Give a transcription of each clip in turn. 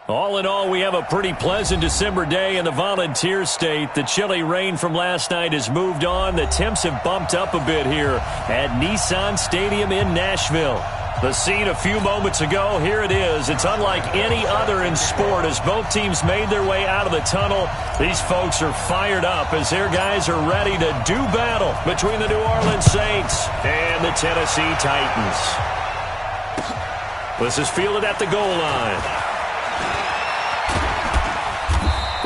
All in all, we have a pretty pleasant December day in the Volunteer State. The chilly rain from last night has moved on. The temps have bumped up a bit here at Nissan Stadium in Nashville. The scene a few moments ago, here it is. It's unlike any other in sport as both teams made their way out of the tunnel. These folks are fired up as their guys are ready to do battle between the New Orleans Saints and the Tennessee Titans. This is fielded at the goal line.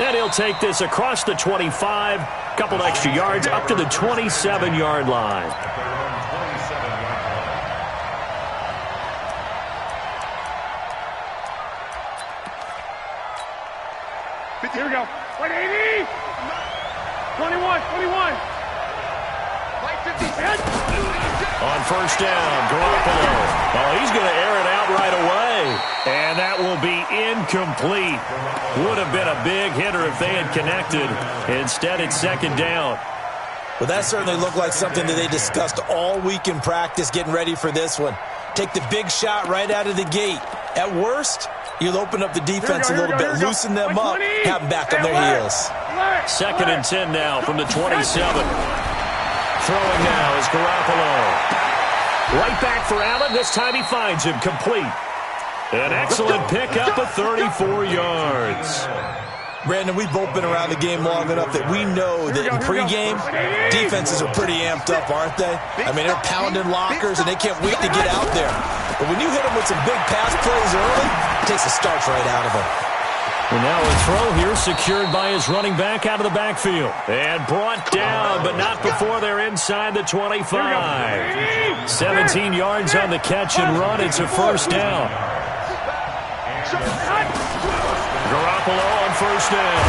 And he'll take this across the 25, couple extra yards up to the 27-yard line. Here we go. 180. 21. On first down, Garoppolo. Oh, he's going to air it out right away. And that will be incomplete. Would have been a big hitter if they had connected. Instead, it's second down. Well, that certainly looked like something that they discussed all week in practice getting ready for this one. Take the big shot right out of the gate. At worst, you'll open up the defense a little bit, loosen them up, have them back on their heels. Second and 10 now from the 27. Throwing now is Garoppolo. Right back for Allen. This time he finds him complete. An excellent pickup of 34 yards. Brandon, we've both been around the game long enough that we know that in pregame, defenses are pretty amped up, aren't they? I mean, they're pounding lockers, and they can't wait to get out there. But when you hit them with some big pass plays early, it takes the starch right out of them. And now a throw here secured by his running back out of the backfield. And brought down, but not before they're inside the 25. 17 yards on the catch and run. It's a first down. Garoppolo on first down.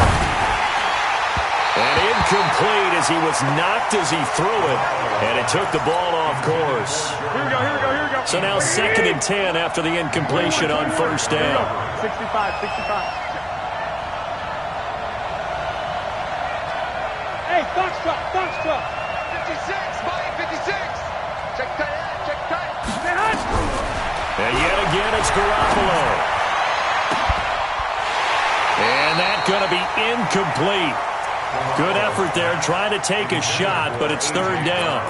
And incomplete as he was knocked as he threw it. And it took the ball off course. Here we go. So now second and 10 after the incompletion on first down. 65. Hey, box truck. 56, Mike, 56. Check tight. And yet again, it's Garoppolo. And that's going to be incomplete. Good effort there, trying to take a shot, but it's third down.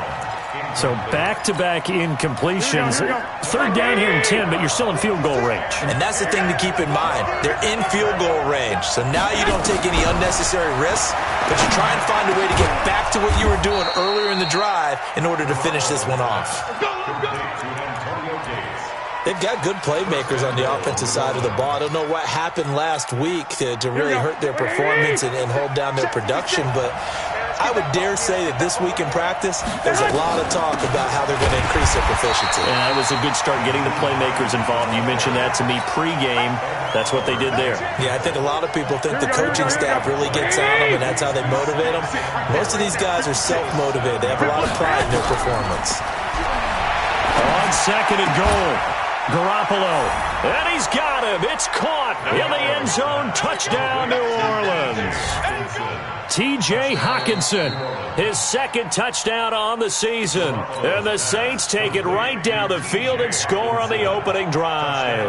So back-to-back incompletions. Third down here in 10, but you're still in field goal range. And that's the thing to keep in mind. They're in field goal range. So now you don't take any unnecessary risks, but you try and find a way to get back to what you were doing earlier in the drive in order to finish this one off. They've got good playmakers on the offensive side of the ball. I don't know what happened last week to really hurt their performance and hold down their production, but I would dare say that this week in practice, there's a lot of talk about how they're going to increase their proficiency. Yeah, it was a good start getting the playmakers involved. You mentioned that to me pregame. That's what they did there. Yeah, I think a lot of people think the coaching staff really gets on them, and that's how they motivate them. Most of these guys are self-motivated. They have a lot of pride in their performance. On second and goal, Garoppolo. And he's got him. It's caught in the end zone. Touchdown, New Orleans. T.J. Hockenson, his second touchdown on the season. And the Saints take it right down the field and score on the opening drive.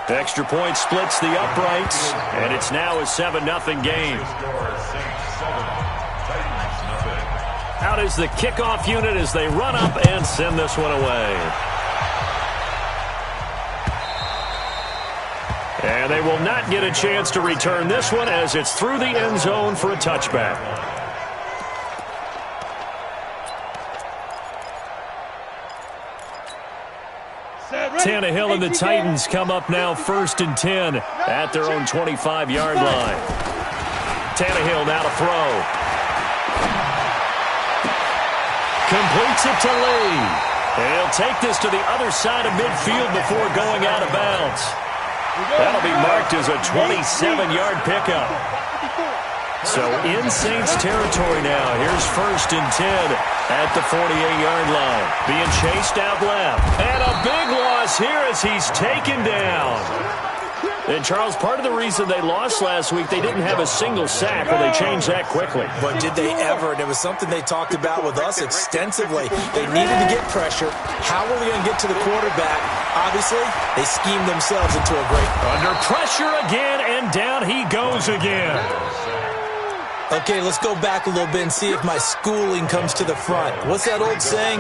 Extra point splits the uprights, and it's now a 7-0 game. Out is the kickoff unit as they run up and send this one away. And they will not get a chance to return this one as it's through the end zone for a touchback. Tannehill and the Titans come up now first and 10 at their own 25-yard line. Tannehill now to throw. Completes it to Lee. And he'll take this to the other side of midfield before going out of bounds. That'll be marked as a 27-yard pickup. So in Saints territory now. Here's first and 10 at the 48-yard line. Being chased out left. And a big loss here as he's taken down. And, Charles, part of the reason they lost last week, they didn't have a single sack. Well, they changed that quickly. But did they ever? And it was something they talked about with us extensively. They needed to get pressure. How were they going to get to the quarterback? Obviously, they schemed themselves into a great... Under pressure again, and down he goes again. Okay, let's go back a little bit and see if my schooling comes to the front. What's that old saying?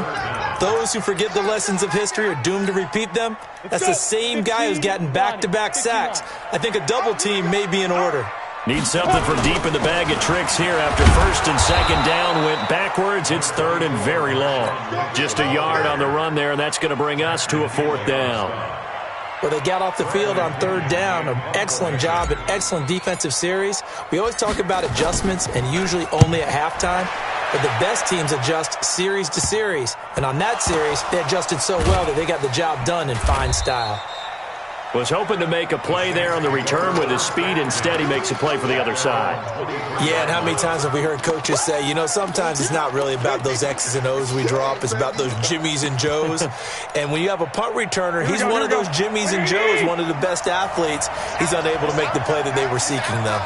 Those who forget the lessons of history are doomed to repeat them. That's the same guy who's gotten back-to-back sacks. I think a double team may be in order. Need something from deep in the bag of tricks here after first and second down went backwards. It's third and very long. Just a yard on the run there, and that's going to bring us to a fourth down. Well, they got off the field on third down. An excellent job, an excellent defensive series. We always talk about adjustments, and usually only at halftime. But the best teams adjust series to series. And on that series, they adjusted so well that they got the job done in fine style. Was hoping to make a play there on the return with his speed. Instead, he makes a play for the other side. Yeah, and how many times have we heard coaches say, you know, sometimes it's not really about those X's and O's we drop. It's about those Jimmies and Joes. And when you have a punt returner, he's one of those Jimmies and Joes, one of the best athletes. He's unable to make the play that they were seeking, though.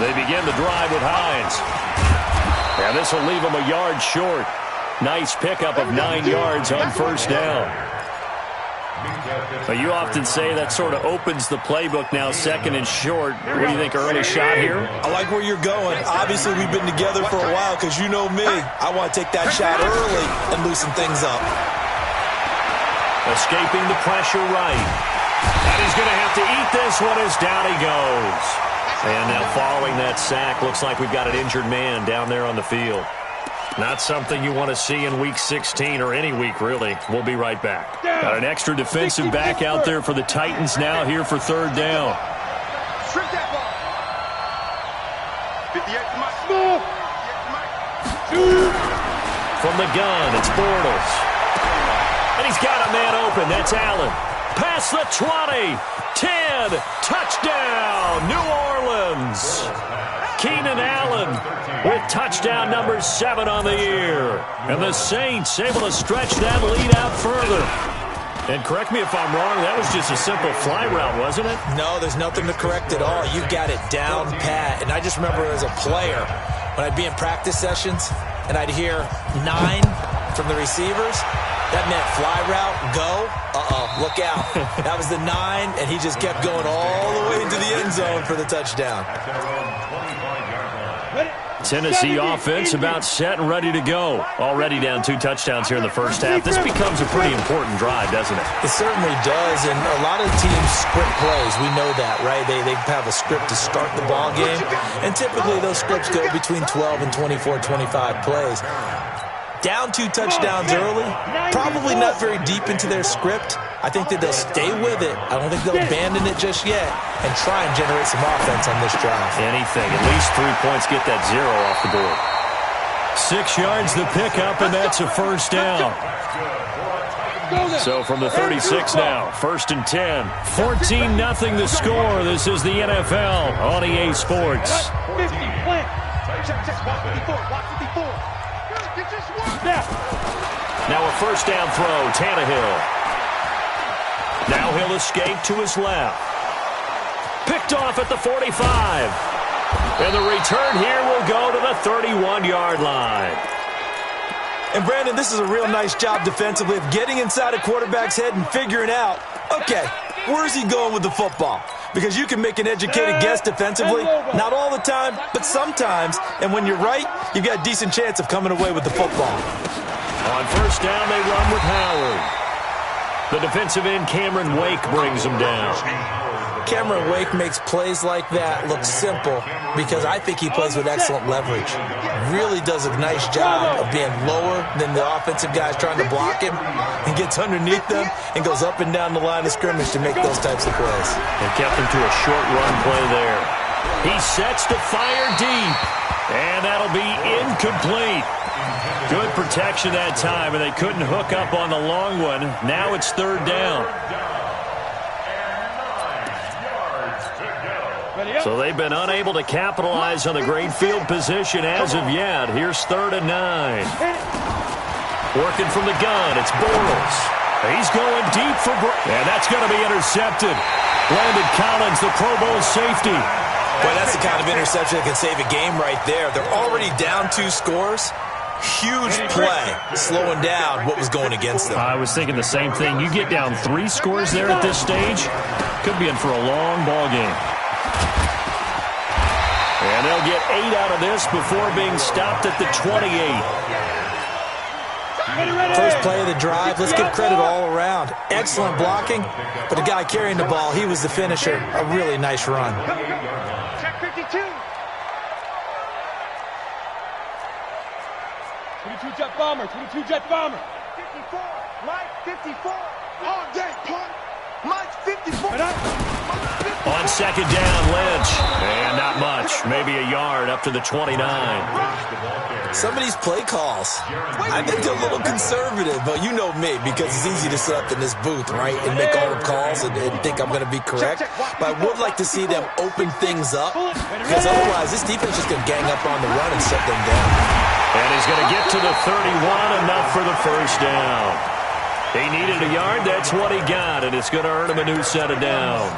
They begin the drive with Hines. And this will leave him a yard short. Nice pickup of 9 yards on first down. But you often say that sort of opens the playbook now, second and short. What do you think, early shot here? I like where you're going. Obviously, we've been together for a while because you know me. I want to take that shot early and loosen things up. Escaping the pressure right. And he's going to have to eat this one as down he goes. And now following that sack, looks like we've got an injured man down there on the field. Not something you want to see in Week 16 or any week, really. We'll be right back. Got an extra defensive back out there for the Titans now here for third down. From the gun, it's Bortles. And he's got a man open. That's Allen. Past the 20. 10. Touchdown, New Orleans. Keenan Allen with touchdown number 7 on the year. And the Saints able to stretch that lead out further. And correct me if I'm wrong, that was just a simple fly route, wasn't it? No, there's nothing to correct at all. You got it down pat. And I just remember as a player, when I'd be in practice sessions and I'd hear 9 from the receivers, that meant fly route, go, look out. That was the 9, and he just kept going all the way into the end zone for the touchdown. Tennessee offense about set and ready to go. Already down 2 touchdowns here in the first half. This becomes a pretty important drive, doesn't it? It certainly does, and a lot of teams script plays. We know that, right? They have a script to start the ball game, and typically those scripts go between 12 and 24, 25 plays. Down 2 touchdowns early, probably not very deep into their script. I think that they'll stay with it. I don't think they'll abandon it just yet and try and generate some offense on this drive. Anything. At least 3 points, get that 0 off the board. 6 yards the pickup, and that's a first down. So from the 36 now, first and 10. 14-0 the score. This is the NFL on EA Sports. 50, plant. Check, watch 54, watch 54. Now a first down throw, Tannehill. Now he'll escape to his left. Picked off at the 45. And the return here will go to the 31-yard line. And Brandon, this is a real nice job defensively of getting inside a quarterback's head and figuring out, okay, where's he going with the football? Because you can make an educated guess defensively, not all the time, but sometimes. And when you're right, you've got a decent chance of coming away with the football. On first down, they run with Howard. The defensive end, Cameron Wake, brings him down. Cameron Wake makes plays like that look simple because I think he plays with excellent leverage. Really does a nice job of being lower than the offensive guys trying to block him and gets underneath them and goes up and down the line of scrimmage to make those types of plays. They kept him to a short run play there. He sets to fire deep, and that'll be incomplete. Good protection that time, and they couldn't hook up on the long one. Now it's third down. So they've been unable to capitalize on the great field position as of yet. Here's 3rd and 9. Working from the gun, it's Bortles. He's going deep for and that's going to be intercepted. Landon Collins, the Pro Bowl safety. Boy, that's the kind of interception that can save a game right there. They're already down 2 scores. Huge play, slowing down what was going against them. I was thinking the same thing. You get down 3 scores there at this stage, could be in for a long ball game. And they'll get 8 out of this before being stopped at the 28. First play of the drive, let's give credit all around. Excellent blocking, but the guy carrying the ball, he was the finisher. A really nice run. Check 52. 22 jet bomber, 22 jet bomber. 54, Mike 54. All day, punt. Mike 54. On second down, Lynch. And not much, maybe a yard up to the 29. Some of these play calls, I think they're a little conservative, but you know me, because it's easy to sit up in this booth, right, and make all the calls and think I'm going to be correct. But I would like to see them open things up, because otherwise this defense is going to gang up on the run and shut them down. And he's going to get to the 31, enough for the first down. He needed a yard, that's what he got, and it's going to earn him a new set of downs.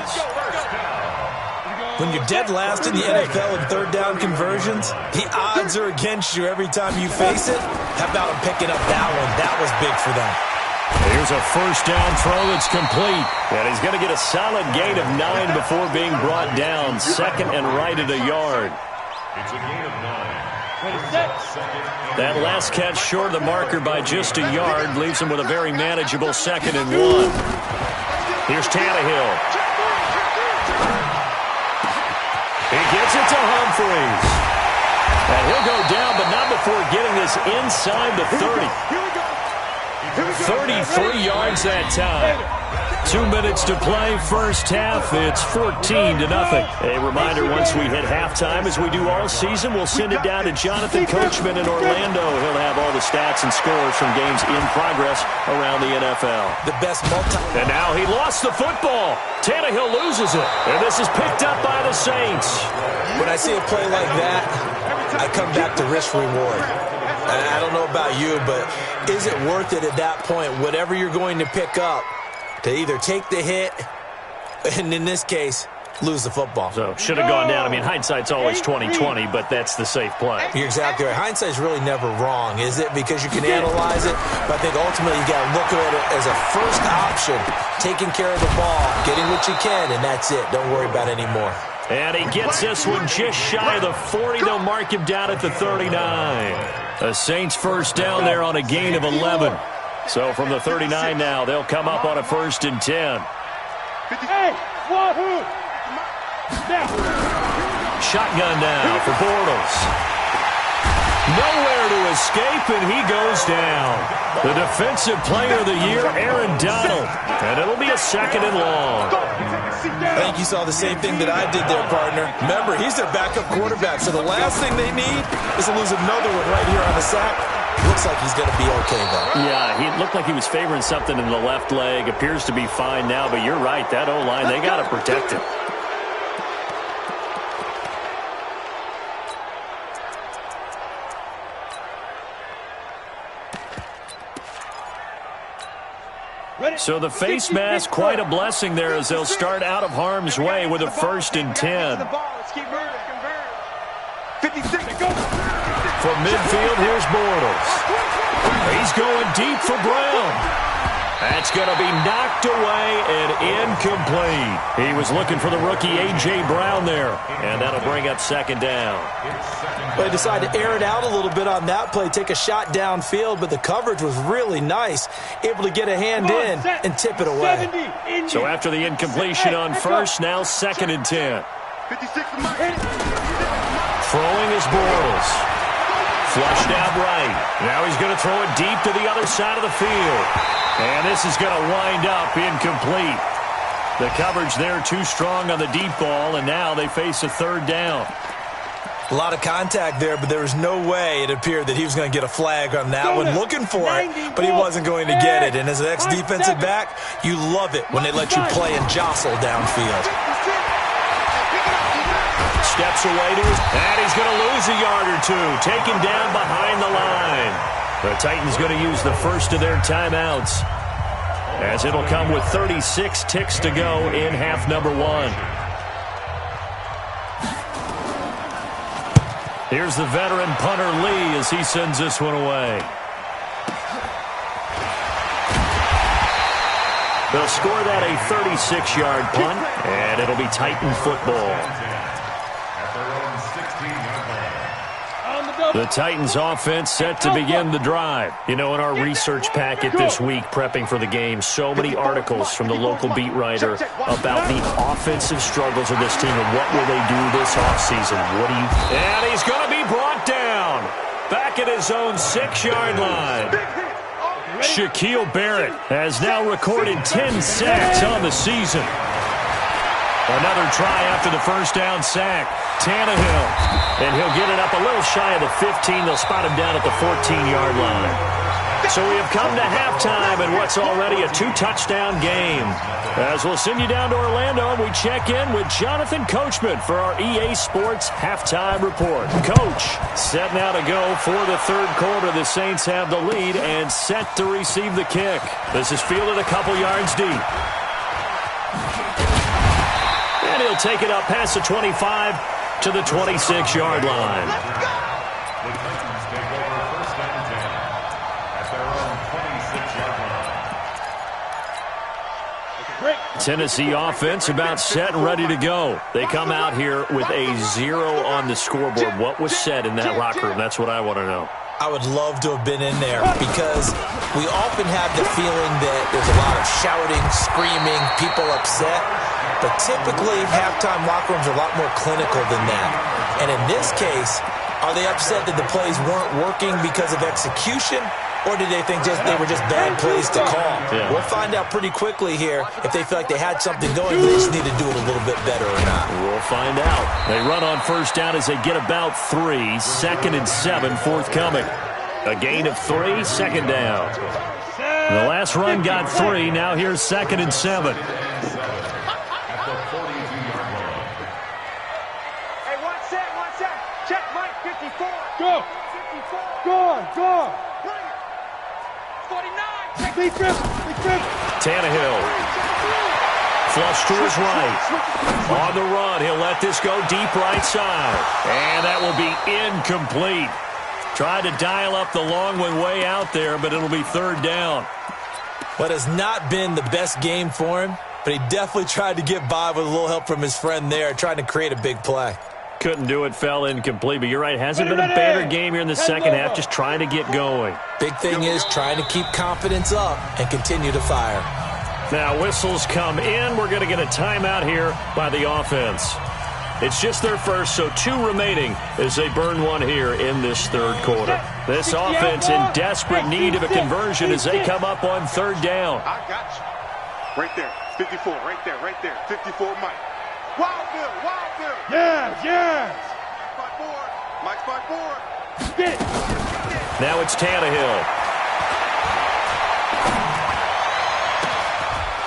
When you're dead last in the NFL in third down conversions, the odds are against you every time you face it. How about him picking up that one? That was big for them. Here's a first down throw that's complete. And he's going to get a solid gain of 9 before being brought down. Second and right at a yard. It's a gain of 9. That last catch short of the marker by just a yard leaves him with a very manageable second and 1. Here's Tannehill. He gets it to Humphries. And he'll go down, but not before getting this inside the 30. 33 yards that time. 2 minutes to play, first half. It's 14-0. A reminder, once we hit halftime, as we do all season, we'll send it down to Jonathan Coachman in Orlando. He'll have all the stats and scores from games in progress around the NFL. The best And now he lost the football. Tannehill loses it. And this is picked up by the Saints. When I see a play like that, I come back to risk-reward. I don't know about you, but is it worth it at that point, whatever you're going to pick up, to either take the hit, and in this case, lose the football? So, should have gone down. I mean, hindsight's always 20/20, but that's the safe play. You're exactly right. Hindsight's really never wrong, is it? Because you can analyze it, but I think ultimately you got to look at it as a first option, taking care of the ball, getting what you can, and that's it. Don't worry about any more. And he gets this one just shy of the 40. They'll mark him down at the 39. The Saints first down there on a gain of 11. So from the 39 now, they'll come up on a 1st and 10. Shotgun now for Bortles. Nowhere to escape, and he goes down. The defensive player of the year, Aaron Donald. And it'll be a 2nd and long. I think you saw the same thing that I did there, partner. Remember, he's their backup quarterback, so the last thing they need is to lose another one right here on the sack. Looks like he's going to be okay, though. Yeah, he looked like he was favoring something in the left leg. Appears to be fine now, but you're right. That O-line, they got to protect him. So the face mask, quite a blessing there as they'll start out of harm's way with a 1st and 10. From midfield, here's Bortles. He's going deep for Brown. That's going to be knocked away and incomplete. He was looking for the rookie A.J. Brown there, and that'll bring up 2nd down. They decided to air it out a little bit on that play, take a shot downfield, but the coverage was really nice, able to get a hand in and tip it away. So after the incompletion on 1st, now 2nd and 10. Throwing is Bortles. Flushed out right. Now he's going to throw it deep to the other side of the field. And this is going to wind up incomplete. The coverage there too strong on the deep ball, and now they face a 3rd down. A lot of contact there, but there was no way it appeared that he was going to get a flag on that one. Looking for it, but he wasn't going to get it. And as an ex-defensive back, you love it when they let you play and jostle downfield. Steps away to his, and he's going to lose a yard or two. Taken down behind the line. The Titans going to use the first of their timeouts. as it'll come with 36 ticks to go in half number 1. Here's the veteran punter Lee as he sends this one away. They'll score that a 36-yard punt, and it'll be Titan football. The Titans offense set to begin the drive. You know, in our research packet this week, prepping for the game, so many articles from the local beat writer about the offensive struggles of this team and what will they do this offseason. And he's going to be brought down back at his own 6-yard line. Shaquille Barrett has now recorded 10 sacks on the season. Another try after the first down sack. Tannehill. And he'll get it up a little shy of the 15. They'll spot him down at the 14-yard line. So we have come to halftime in what's already a 2-touchdown game. As we'll send you down to Orlando, and we check in with Jonathan Coachman for our EA Sports Halftime Report. Coach, set now to go for the third quarter. The Saints have the lead and set to receive the kick. This is fielded a couple yards deep. And he'll take it up past the 25 to the 26-yard line. Tennessee offense about set and ready to go. They come out here with a 0 on the scoreboard. What was said in that locker room? That's what I want to know. I would love to have been in there because we often have the feeling that there's a lot of shouting, screaming, people upset. But typically, halftime locker rooms are a lot more clinical than that. And in this case, are they upset that the plays weren't working because of execution? Or did they think they were just bad plays to call? Yeah. We'll find out pretty quickly here if they feel like they had something going, but they just need to do it a little bit better or not. We'll find out. They run on first down as they get about 3. 2nd and 7 forthcoming. A gain of 3, second down. The last run got 3. Now here's 2nd and 7. Hey, one set. Check Mike, 54. Go. 54. Go. 49. Big trip. Tannehill. Flush to his right. On the run, he'll let this go deep right side. And that will be incomplete. Tried to dial up the long one way out there, but it'll be 3rd down. What has not been the best game for him, but he definitely tried to get by with a little help from his friend there, trying to create a big play. Couldn't do it, fell incomplete, but you're right. Hasn't been a better game here in the second half, just trying to get going. Big thing is trying to keep confidence up and continue to fire. Now whistles come in. We're going to get a timeout here by the offense. It's just their first, so 2 remaining as they burn one here in this third quarter. This offense in desperate need of a conversion as they come up on 3rd down. I got you. Right there. 54. Right there. 54 Mike. Wild Bill. Yes. Mike's by 4. Get it. Now it's Tannehill.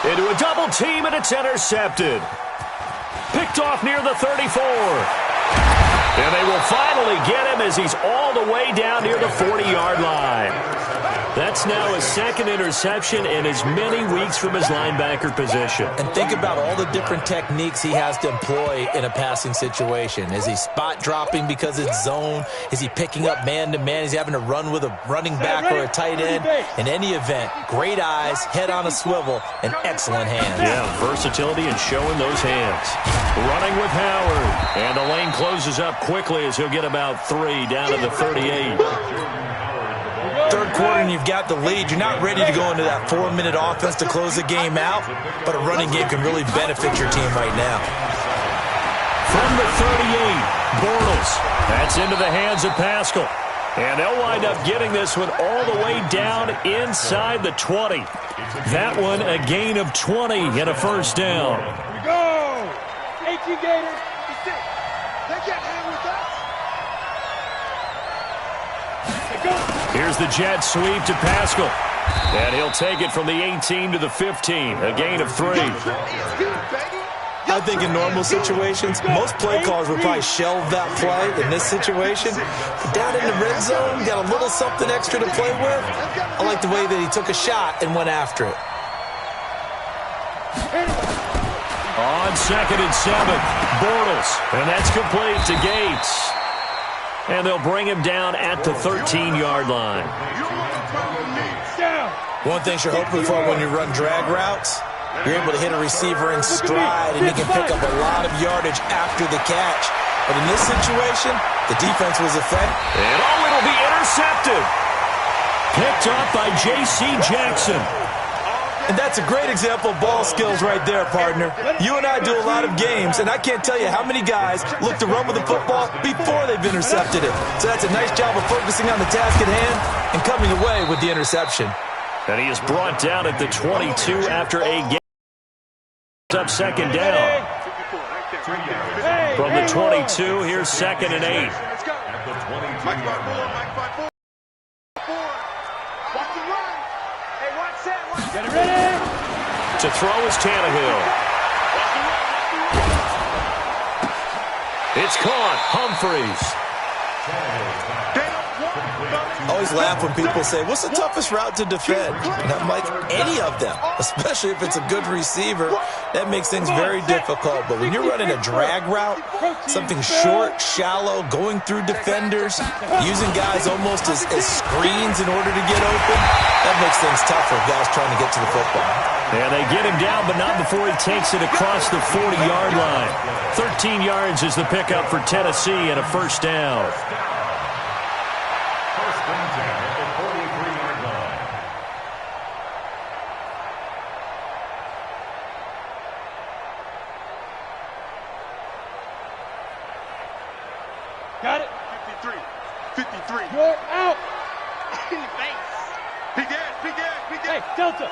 Into a double team, and it's intercepted. Picked off near the 34. And they will finally get him as he's all the way down near the 40-yard line. That's now his 2nd interception in as many weeks from his linebacker position. And think about all the different techniques he has to employ in a passing situation. Is he spot dropping because it's zone? Is he picking up man-to-man? Is he having to run with a running back or a tight end? In any event, great eyes, head on a swivel, and excellent hands. Yeah, versatility and showing those hands. Running with Howard. And the lane closes up quickly as he'll get about 3 down to the 38. Third quarter and you've got the lead. You're not ready to go into that 4-minute offense to close the game out, but a running game can really benefit your team right now. From the 38, Bortles. That's into the hands of Pascal. And they'll wind up getting this one all the way down inside the 20. That one a gain of 20 and a first down. Here we go. 18 Gators. They get him with that. Here's the jet sweep to Pascal. And he'll take it from the 18 to the 15. A gain of 3. I think in normal situations, most play callers would probably shelve that play in this situation. But down in the red zone, got a little something extra to play with. I like the way that he took a shot and went after it. On 2nd and 7, Bortles, and that's complete to Gates. And they'll bring him down at the 13-yard line. One thing you're hoping for when you run drag routes, you're able to hit a receiver in stride, and you can pick up a lot of yardage after the catch. But in this situation, the defense was effective. And it'll be intercepted. Picked up by J.C. Jackson. And that's a great example of ball skills right there, partner. You and I do a lot of games, and I can't tell you how many guys look to run with the football before they've intercepted it. So that's a nice job of focusing on the task at hand and coming away with the interception. And he is brought down at the 22 after a game. Up 2nd down. From the 22, here's 2nd and 8. Get it ready. To throw is Tannehill. It's caught. Humphreys. I always laugh when people say, what's the toughest route to defend? And I'm like, any of them, especially if it's a good receiver. That makes things very difficult. But when you're running a drag route, something short, shallow, going through defenders, using guys almost as screens in order to get open, that makes things tough for guys trying to get to the football. And they get him down, but not before he takes it across the 40-yard line. 13 yards is the pickup for Tennessee and a first down. Got it. 53. You're out. In the face. Big ass. Hey, Delta.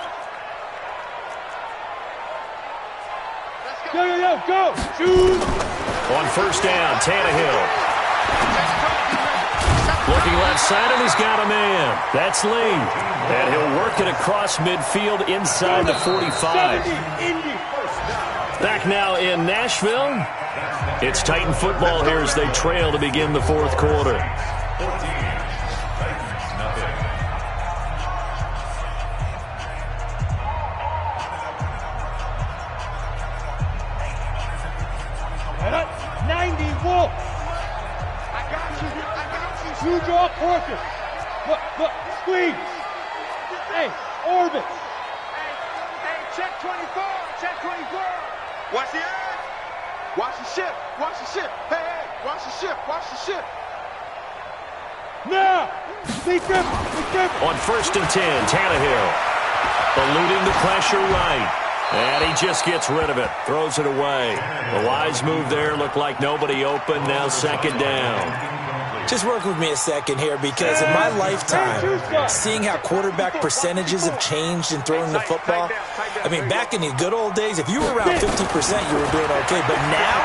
Go. Shoot. On first down, Tannehill. Looking left side, and he's got a man. That's Lee. And he'll work it across midfield inside the 45. Back now in Nashville. It's Titan football here as they trail to begin the fourth quarter. You draw Porter. Look, squeeze. Hey, orbit. Hey, check 24. Watch the edge. Watch the ship. Hey, watch the ship. Now, be careful. On 1st and 10, Tannehill. Eluding the pressure right. And he just gets rid of it. Throws it away. The wise move there. Looked like nobody open. Now 2nd down. Just work with me a second here, because in my lifetime, seeing how quarterback percentages have changed in throwing the football, I mean, back in the good old days, if you were around 50%, you were doing okay. But now,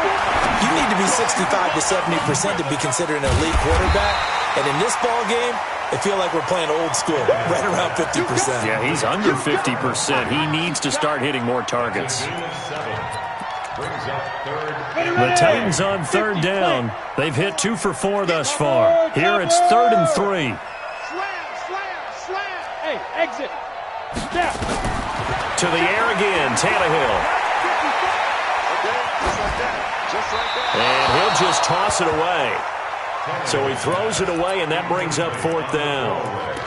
you need to be 65 to 70% to be considered an elite quarterback. And in this ball game, I feel like we're playing old school, right around 50%. Yeah, he's under 50%. He needs to start hitting more targets. The Titans on 3rd down. They've hit 2 for 4 thus far. Here it's 3rd and 3. Slam. Hey, exit. Step. To the air again, Tannehill. And he'll just toss it away. So he throws it away, and that brings up 4th down.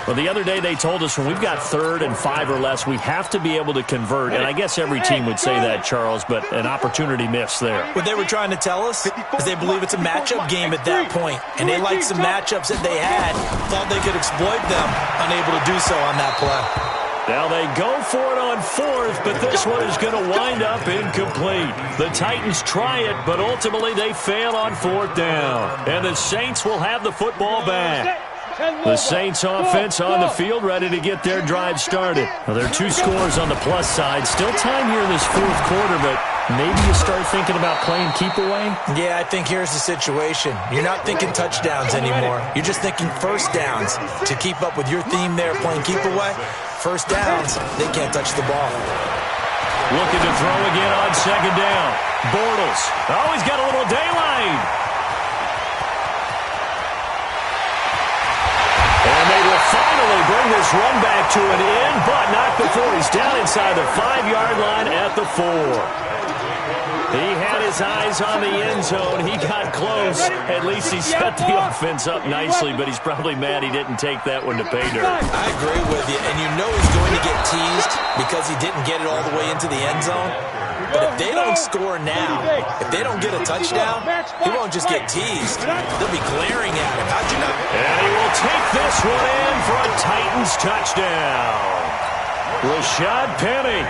Well, the other day they told us when we've got 3rd and 5 or less, we have to be able to convert. And I guess every team would say that, Charles, but an opportunity missed there. What they were trying to tell us is they believe it's a matchup game at that point, and they liked some matchups that they had, thought they could exploit them, unable to do so on that play. Now they go for it on 4th, but this one is going to wind up incomplete. The Titans try it, but ultimately they fail on 4th down. And the Saints will have the football back. The Saints offense on the field, ready to get their drive started. Well, there are 2 scores on the plus side. Still time here in this 4th quarter, but maybe you start thinking about playing keep away? Yeah, I think here's the situation. You're not thinking touchdowns anymore. You're just thinking first downs. To keep up with your theme there, playing keep away, first downs, they can't touch the ball. Looking to throw again on 2nd down. Bortles. Oh, he's got a little daylight. And they will finally bring this run back to an end, but not before he's down inside the 5-yard line at the 4. He had his eyes on the end zone. He got close. At least he set the offense up nicely, but he's probably mad he didn't take that one to pay dirt. I agree with you, and you know he's going to get teased because he didn't get it all the way into the end zone. But if they don't score now, if they don't get a touchdown, he won't just get teased. They'll be glaring at him. How'd you know? And he will take this one in for a Titans touchdown. Rashad Penny,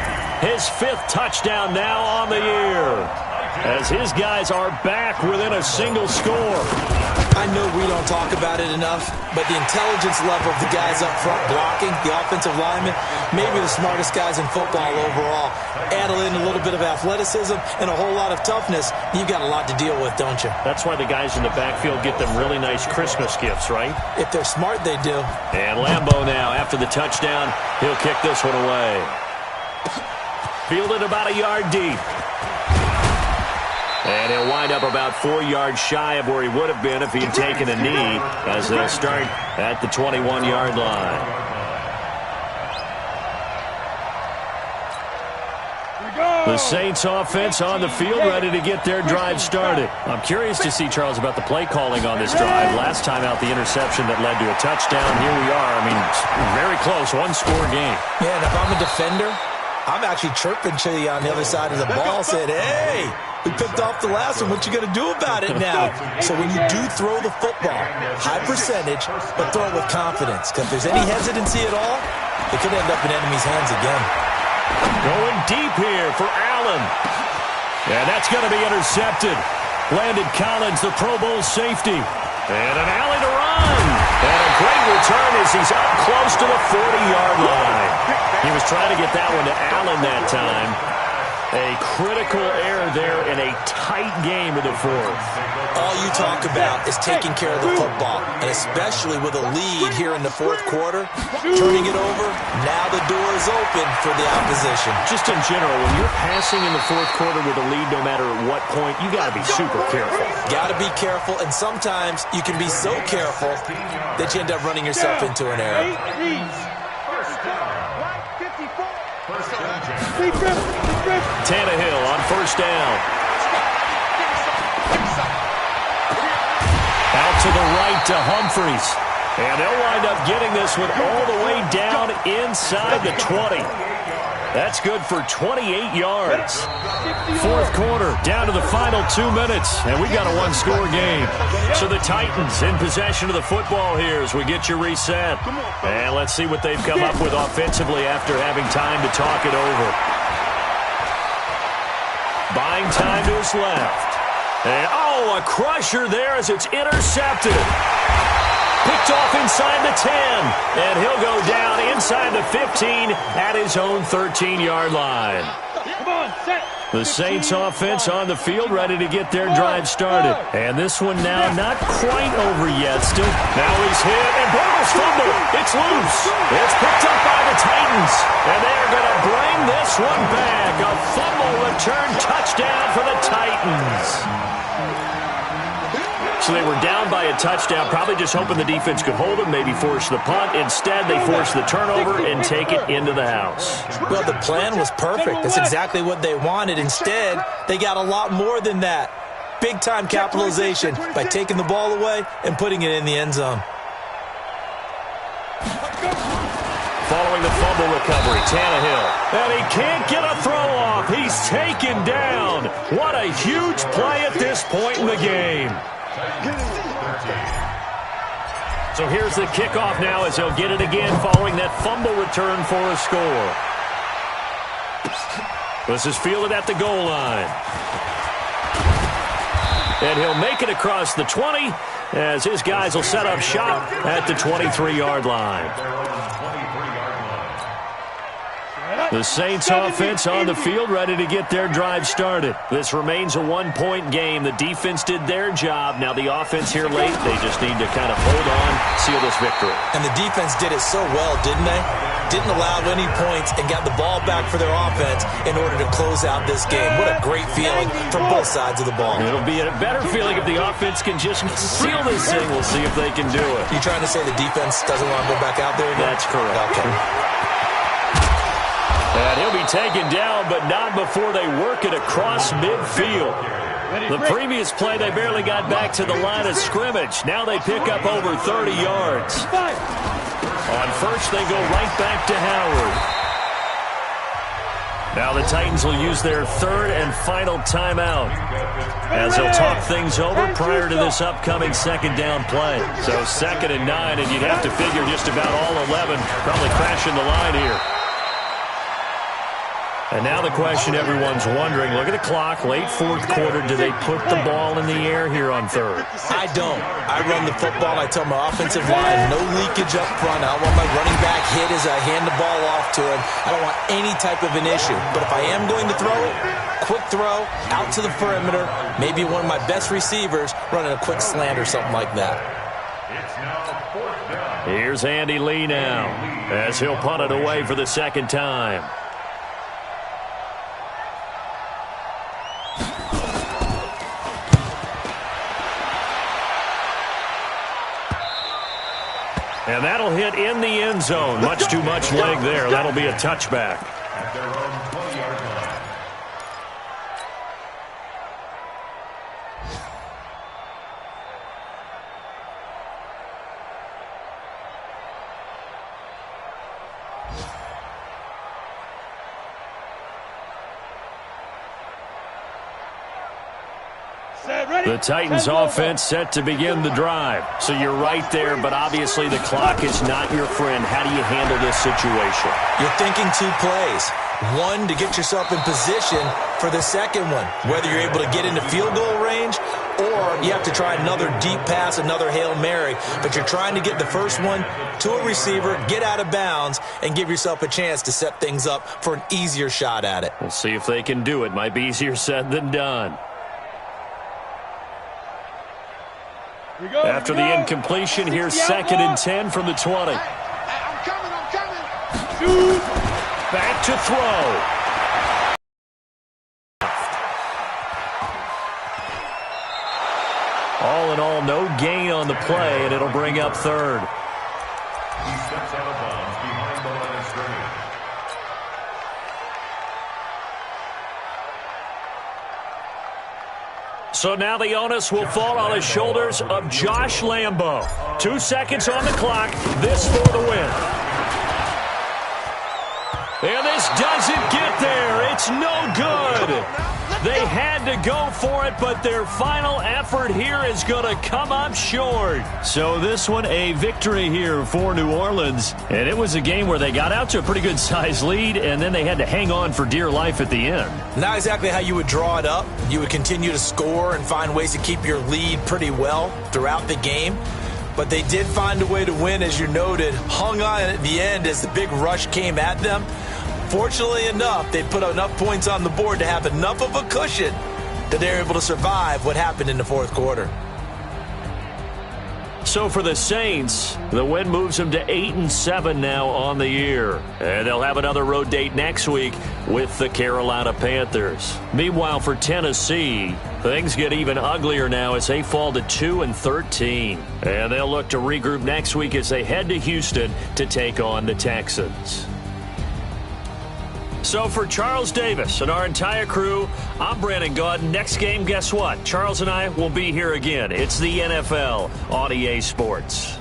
his 5th touchdown now on the year, as his guys are back within a single score. I know we don't talk about it enough, but the intelligence level of the guys up front blocking, the offensive linemen, maybe the smartest guys in football overall. Add in a little bit of athleticism and a whole lot of toughness, you've got a lot to deal with, don't you? That's why the guys in the backfield get them really nice Christmas gifts, right? If they're smart, they do. And Lambeau now, after the touchdown, he'll kick this one away. Fielded about a yard deep. And he'll wind up about 4 yards shy of where he would have been if he had taken a knee, as they'll start at the 21-yard line. The Saints offense on the field, ready to get their drive started. I'm curious to see, Charles, about the play calling on this drive. Last time out, the interception that led to a touchdown. Here we are. I mean, very close, one-score game. Yeah, and if I'm a defender, I'm actually chirping to you on the other side of the ball, saying, hey, we picked off the last one. What you going to do about it now? So when you do throw the football, high percentage, but throw it with confidence. Because if there's any hesitancy at all, it could end up in enemy's hands again. Going deep here for Allen. And that's going to be intercepted. Landon Collins, the Pro Bowl safety. And an alley to run. And a great return as he's up close to the 40-yard line. He was trying to get that one to Allen that time. A critical error there in a tight game of the 4th. All you talk about is taking care of the football, and especially with a lead here in the 4th quarter, turning it over, now the door is open for the opposition. Just in general, when you're passing in the 4th quarter with a lead, no matter at what point, you got to be super careful. Got to be careful, and sometimes you can be so careful that you end up running yourself into an error. Tannehill on first down. Out to the right to Humphries. And they'll wind up getting this one all the way down inside the 20. That's good for 28 yards. 4th quarter, down to the final 2 minutes, and we got a one-score game. So the Titans in possession of the football here as we get you reset. And let's see what they've come up with offensively after having time to talk it over. Buying time to his left. And, oh, a crusher there as it's intercepted. Picked off inside the 10, and he'll go down inside the 15 at his own 13-yard line. The Saints offense on the field, ready to get their drive started. And this one now not quite over yet. Still, now he's hit, and Bortles fumble. It's loose. It's picked up by the Titans, and they're going to bring this one back. A fumble return touchdown for the Titans. So they were down by a touchdown, probably just hoping the defense could hold them, maybe force the punt. Instead, they force the turnover and take it into the house. Well, the plan was perfect. That's exactly what they wanted. Instead, they got a lot more than that. Big-time capitalization by taking the ball away and putting it in the end zone. Following the fumble recovery, Tannehill. And he can't get a throw off. He's taken down. What a huge play at this point in the game. So here's the kickoff now as he'll get it again following that fumble return for a score. This is fielded at the goal line. And he'll make it across the 20 as his guys will set up shop at the 23-yard line. The Saints offense on the field, ready to get their drive started. This remains a one-point game. The defense did their job. Now the offense here late, they just need to kind of hold on, seal this victory. And the defense did it so well, didn't they? Didn't allow any points and got the ball back for their offense in order to close out this game. What a great feeling from both sides of the ball. It'll be a better feeling if the offense can just seal this thing. We'll see if they can do it. You trying to say the defense doesn't want to go back out there again? That's correct. Okay. And he'll be taken down, but not before they work it across midfield. The previous play, they barely got back to the line of scrimmage. Now they pick up over 30 yards. On first, they go right back to Howard. Now the Titans will use their third and final timeout as they'll talk things over prior to this upcoming second down play. So 2nd and 9, and you'd have to figure just about all 11 probably crashing the line here. And now the question everyone's wondering, look at the clock, late fourth quarter, do they put the ball in the air here on third? I don't. I run the football. I tell my offensive line, no leakage up front. I don't want my running back hit as I hand the ball off to him. I don't want any type of an issue. But if I am going to throw it, quick throw, out to the perimeter, maybe one of my best receivers running a quick slant or something like that. Here's Andy Lee now as he'll punt it away for the second time. And that'll hit in the end zone. Much too much leg there. That'll be a touchback. The Titans offense set to begin the drive. So you're right there, but obviously the clock is not your friend. How do you handle this situation? You're thinking 2 plays. One, to get yourself in position for the second one, whether you're able to get into field goal range or you have to try another deep pass, another Hail Mary. But you're trying to get the first one to a receiver, get out of bounds, and give yourself a chance to set things up for an easier shot at it. We'll see if they can do it. Might be easier said than done. After the incompletion, here's 2nd and 10 from the 20. I'm coming. Back to throw. All in all, no gain on the play, and it'll bring up third. He steps out of bounds behind the line of scrimmage. So now the onus will fall on the shoulders of Josh Lambo. 2 seconds on the clock. This for the win. And this doesn't get there. It's no good. They had to go for it, but their final effort here is going to come up short. So this one, a victory here for New Orleans. And it was a game where they got out to a pretty good size lead, and then they had to hang on for dear life at the end. Not exactly how you would draw it up. You would continue to score and find ways to keep your lead pretty well throughout the game. But they did find a way to win, as you noted. Hung on at the end as the big rush came at them. Fortunately enough, they put enough points on the board to have enough of a cushion that they're able to survive what happened in the fourth quarter. So for the Saints, the win moves them to 8-7 now on the year. And they'll have another road date next week with the Carolina Panthers. Meanwhile, for Tennessee, things get even uglier now as they fall to 2-13. And they'll look to regroup next week as they head to Houston to take on the Texans. So for Charles Davis and our entire crew, I'm Brandon Gaudin. Next game, guess what? Charles and I will be here again. It's the NFL on EA Sports.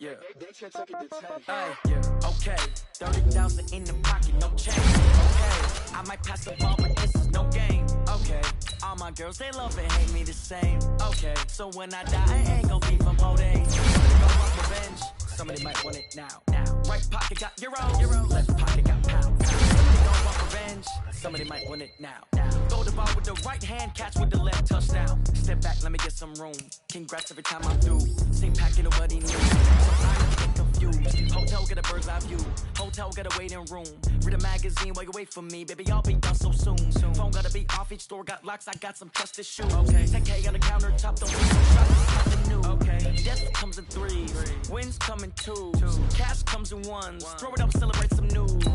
Yeah. Okay. 30,000 in the pocket, no change. Okay. I might pass the ball, but this is no game. Okay. All my girls, they love and hate me the same. Okay. So when I die, I ain't gonna be from old age. Somebody gon' want revenge. Somebody might want it now. Right pocket got euros. Left pocket got pounds. Somebody gon' want revenge. Somebody might want it now. Throw the ball with the right hand, catch with the left, touchdown. Step back, let me get some room. Congrats every time I'm through. Same packet, nobody knew. Sometimes I get confused. Hotel get a bird's eye view. Hotel get a waiting room. Read a magazine while you wait for me. Baby, I'll be done so soon. Phone gotta be off, each store got locks. I got some trusted shoes. 10K on the countertop, don't lose no shot. Nothing new. Death comes in threes. Wins come in twos. Cash comes in ones. Throw it up, celebrate some news.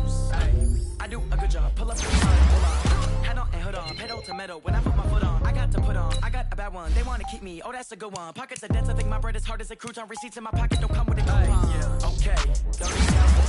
I do a good job. Pull up and pull on. Head on and hood on. Pedal to metal. When I put my foot on, I got to put on. I got a bad one. They wanna keep me. Oh, that's a good one. Pockets are dense. I think my bread is hard as a crouton. Receipts in my pocket don't come with a coupon. Okay. 30,000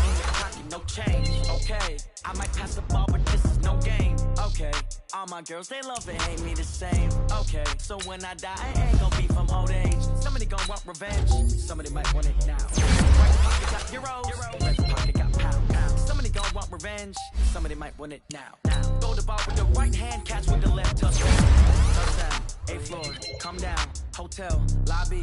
in your pocket, no change. Okay. I might pass the ball, but this is no game. Okay. All my girls, they love and hate me the same. Okay. So when I die, I ain't gonna be from old age. Somebody gon' want revenge. Somebody might want it now. Right pocket got euros. Left pocket got pounds. Somebody gon' want revenge. Somebody might want it now. Throw the ball with the right hand, catch with the left, touchdown. Touchdown. 8th floor, come down. Hotel, lobby.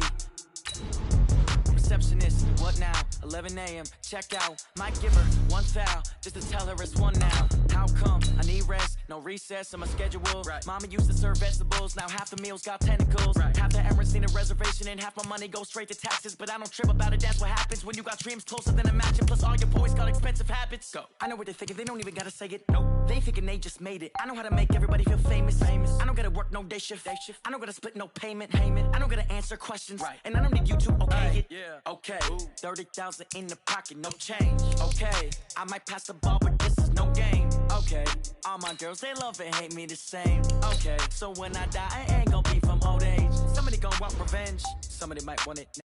Receptionist, what now? 11 a.m., check out. Might give her one foul, just to tell her it's one now. How come? I need rest, no recess in my schedule. Mama used to serve vegetables, now half the meals got tentacles. Half the Emirates need a reservation and half my money goes straight to taxes. But I don't trip about it, that's what happens when you got dreams closer than a match. And plus all your boys got expensive habits. Go. I know what they're thinking, they don't even gotta say it. Nope. They ain't thinking they just made it. I know how to make everybody feel famous. I don't gotta work no day shift. I don't gotta split no payment. I don't gotta answer questions. And I don't need you to okay it. Okay. 30,000 in the pocket, no change. Okay. I might pass the ball, but this is no game. Okay. All my girls, they love and hate me the same. Okay. So when I die, I ain't gonna be from old age. Somebody gon' want revenge. Somebody might want it now.